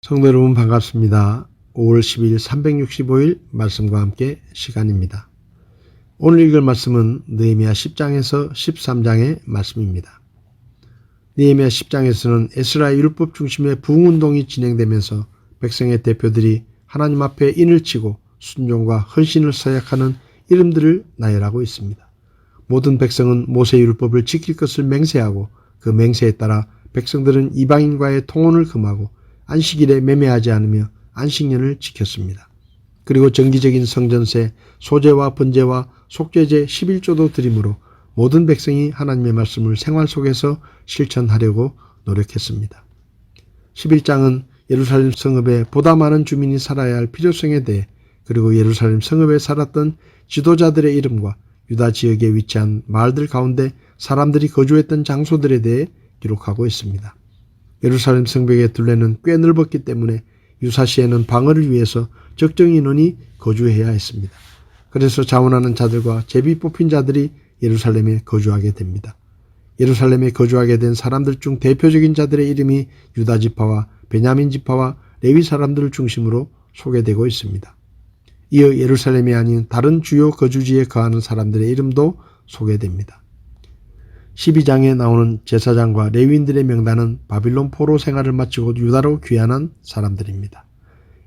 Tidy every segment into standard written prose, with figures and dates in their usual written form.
성도 여러분 반갑습니다. 5월 10일 365일 말씀과 함께 시간입니다. 오늘 읽을 말씀은 느헤미야 10장에서 13장의 말씀입니다. 느헤미야 10장에서는 에스라의 율법 중심의 부흥운동이 진행되면서 백성의 대표들이 하나님 앞에 인을 치고 순종과 헌신을 서약하는 이름들을 나열하고 있습니다. 모든 백성은 모세의 율법을 지킬 것을 맹세하고 그 맹세에 따라 백성들은 이방인과의 통혼을 금하고 안식일에 매매하지 않으며 안식년을 지켰습니다. 그리고 정기적인 성전세, 소제와 번제와 속죄제 11조도 드림으로 모든 백성이 하나님의 말씀을 생활 속에서 실천하려고 노력했습니다. 11장은 예루살렘 성읍에 보다 많은 주민이 살아야 할 필요성에 대해 그리고 예루살렘 성읍에 살았던 지도자들의 이름과 유다 지역에 위치한 마을들 가운데 사람들이 거주했던 장소들에 대해 기록하고 있습니다. 예루살렘 성벽의 둘레는 꽤 넓었기 때문에 유사시에는 방어를 위해서 적정 인원이 거주해야 했습니다. 그래서 자원하는 자들과 제비 뽑힌 자들이 예루살렘에 거주하게 됩니다. 예루살렘에 거주하게 된 사람들 중 대표적인 자들의 이름이 유다 지파와 베냐민 지파와 레위 사람들을 중심으로 소개되고 있습니다. 이어 예루살렘이 아닌 다른 주요 거주지에 거하는 사람들의 이름도 소개됩니다. 12장에 나오는 제사장과 레위인들의 명단은 바빌론 포로 생활을 마치고 유다로 귀환한 사람들입니다.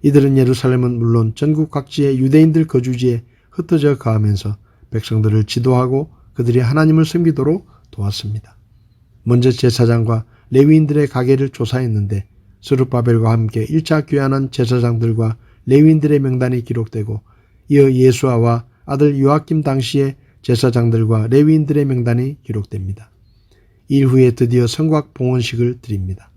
이들은 예루살렘은 물론 전국 각지의 유대인들 거주지에 흩어져 거하면서 백성들을 지도하고 그들이 하나님을 섬기도록 도왔습니다. 먼저 제사장과 레위인들의 가계를 조사했는데 스룹바벨과 함께 1차 귀환한 제사장들과 레위인들의 명단이 기록되고 이어 예수아와 아들 요아kim 당시의 제사장들과 레위인들의 명단이 기록됩니다. 일 후에 드디어 성곽 봉헌식을 드립니다.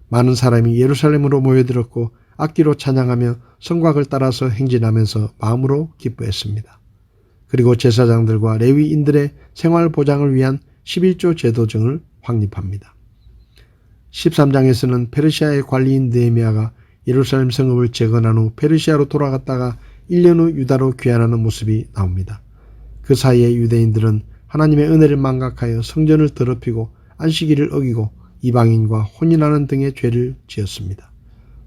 많은 사람이 예루살렘으로 모여들었고 악기로 찬양하며 성곽을 따라서 행진하면서 마음으로 기뻐했습니다. 그리고 제사장들과 레위인들의 생활 보장을 위한 11조 제도 등을 확립합니다. 13장에서는 페르시아의 관리인 느헤미야가 예루살렘 성읍을 재건한 후 페르시아로 돌아갔다가 1년 후 유다로 귀환하는 모습이 나옵니다. 그 사이에 유대인들은 하나님의 은혜를 망각하여 성전을 더럽히고 안식일을 어기고 이방인과 혼인하는 등의 죄를 지었습니다.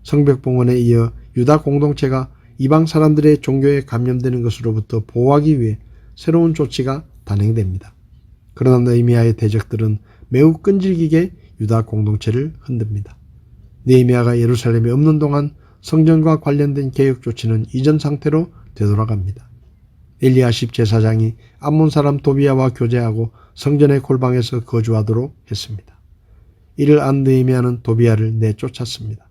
성벽봉헌에 이어 유다 공동체가 이방 사람들의 종교에 감염되는 것으로부터 보호하기 위해 새로운 조치가 단행됩니다. 그러나 느헤미야의 대적들은 매우 끈질기게 유다 공동체를 흔듭니다. 느헤미야가 예루살렘에 없는 동안 성전과 관련된 개혁 조치는 이전 상태로 되돌아갑니다. 엘리야십 제사장이 암몬 사람 도비야와 교제하고 성전의 골방에서 거주하도록 했습니다. 이를 안 느헤미야는 도비야를 내쫓았습니다.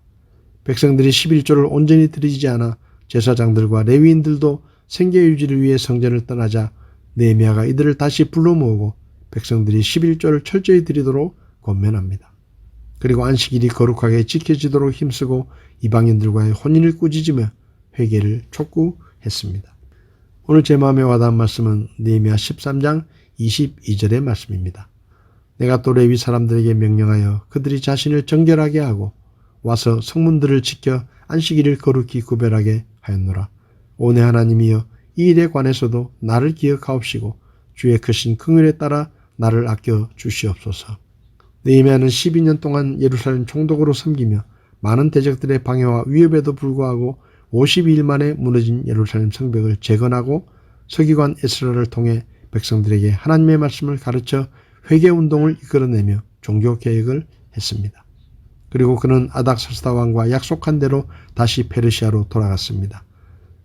백성들이 11조를 온전히 드리지 않아 제사장들과 레위인들도 생계 유지를 위해 성전을 떠나자 느헤미야가 이들을 다시 불러 모으고 백성들이 11조를 철저히 드리도록 권면합니다. 그리고 안식일이 거룩하게 지켜지도록 힘쓰고 이방인들과의 혼인을 꾸짖으며 회개를 촉구했습니다. 오늘 제 마음에 와닿은 말씀은 느헤미야 13장 22절의 말씀입니다. 내가 또 레위 사람들에게 명령하여 그들이 자신을 정결하게 하고 와서 성문들을 지켜 안식일을 거룩히 구별하게 하였노라. 오 내 하나님이여 이 일에 관해서도 나를 기억하옵시고 주의 크신 긍휼에 따라 나를 아껴 주시옵소서. 느헤미야는 12년 동안 예루살렘 총독으로 섬기며 많은 대적들의 방해와 위협에도 불구하고 52일 만에 무너진 예루살렘 성벽을 재건하고 서기관 에스라를 통해 백성들에게 하나님의 말씀을 가르쳐 회개운동을 이끌어내며 종교개혁을 했습니다. 그리고 그는 아닥사스다 왕과 약속한 대로 다시 페르시아로 돌아갔습니다.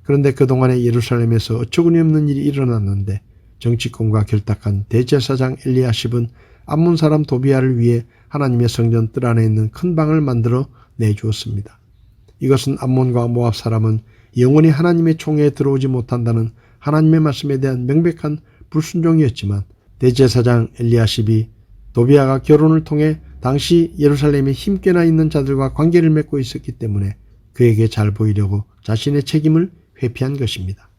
그런데 그동안에 예루살렘에서 어처구니없는 일이 일어났는데 정치권과 결탁한 대제사장 엘리야십은 암몬 사람 도비야를 위해 하나님의 성전 뜰 안에 있는 큰 방을 만들어 내주었습니다. 이것은 암몬과 모압 사람은 영원히 하나님의 총회에 들어오지 못한다는 하나님의 말씀에 대한 명백한 불순종이었지만 대제사장 엘리야십이 도비야가 결혼을 통해 당시 예루살렘에 힘께나 있는 자들과 관계를 맺고 있었기 때문에 그에게 잘 보이려고 자신의 책임을 회피한 것입니다.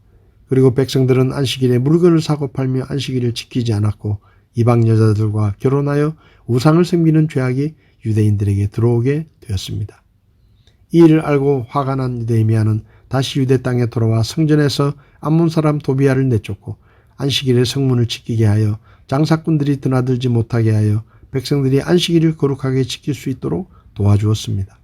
그리고 백성들은 안식일에 물건을 사고 팔며 안식일을 지키지 않았고 이방 여자들과 결혼하여 우상을 섬기는 죄악이 유대인들에게 들어오게 되었습니다. 이 일을 알고 화가 난 느헤미야는 다시 유대 땅에 돌아와 성전에서 암몬 사람 도비야를 내쫓고 안식일에 성문을 지키게 하여 장사꾼들이 드나들지 못하게 하여 백성들이 안식일을 거룩하게 지킬 수 있도록 도와주었습니다.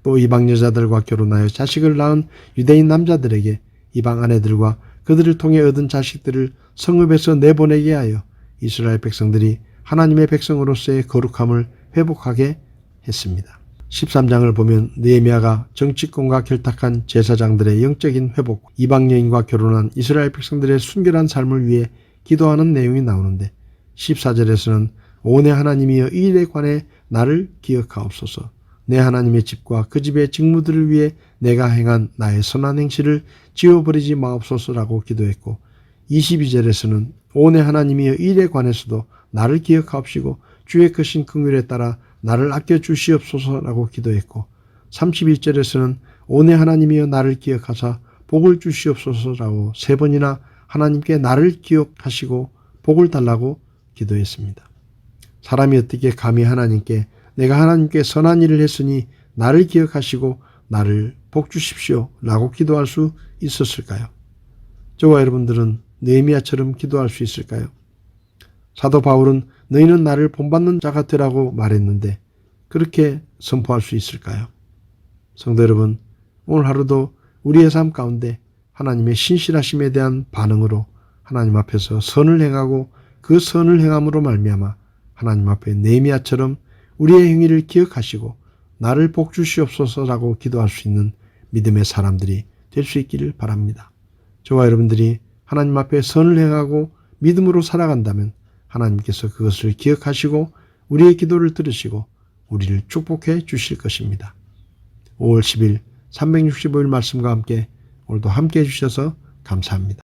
또 이방 여자들과 결혼하여 자식을 낳은 유대인 남자들에게 이방 아내들과 그들을 통해 얻은 자식들을 성읍에서 내보내게 하여 이스라엘 백성들이 하나님의 백성으로서의 거룩함을 회복하게 했습니다. 13장을 보면 느헤미야가 정치권과 결탁한 제사장들의 영적인 회복, 이방 여인과 결혼한 이스라엘 백성들의 순결한 삶을 위해 기도하는 내용이 나오는데 14절에서는 오 내 하나님이여 이 일에 관해 나를 기억하옵소서. 내 하나님의 집과 그 집의 직무들을 위해 내가 행한 나의 선한 행실을 지워버리지 마옵소서라고 기도했고 22절에서는 오 내 하나님이여 이 일에 관해서도 나를 기억하옵시고 주의 크신 긍휼에 따라 나를 아껴주시옵소서라고 기도했고 31절에서는 오 내 하나님이여 나를 기억하사 복을 주시옵소서라고 3번이나 하나님께 나를 기억하시고 복을 달라고 기도했습니다. 사람이 어떻게 감히 하나님께 내가 하나님께 선한 일을 했으니 나를 기억하시고 나를 복 주십시오 라고 기도할 수 있었을까요? 저와 여러분들은 느헤미야처럼 기도할 수 있을까요? 사도 바울은 너희는 나를 본받는 자 같으라고 말했는데 그렇게 선포할 수 있을까요? 성도 여러분, 오늘 하루도 우리의 삶 가운데 하나님의 신실하심에 대한 반응으로 하나님 앞에서 선을 행하고 그 선을 행함으로 말미암아 하나님 앞에 느헤미야처럼 우리의 행위를 기억하시고 나를 복 주시옵소서라고 기도할 수 있는 믿음의 사람들이 될 수 있기를 바랍니다. 저와 여러분들이 하나님 앞에 선을 행하고 믿음으로 살아간다면 하나님께서 그것을 기억하시고 우리의 기도를 들으시고 우리를 축복해 주실 것입니다. 5월 10일 365일 말씀과 함께 오늘도 함께 해주셔서 감사합니다.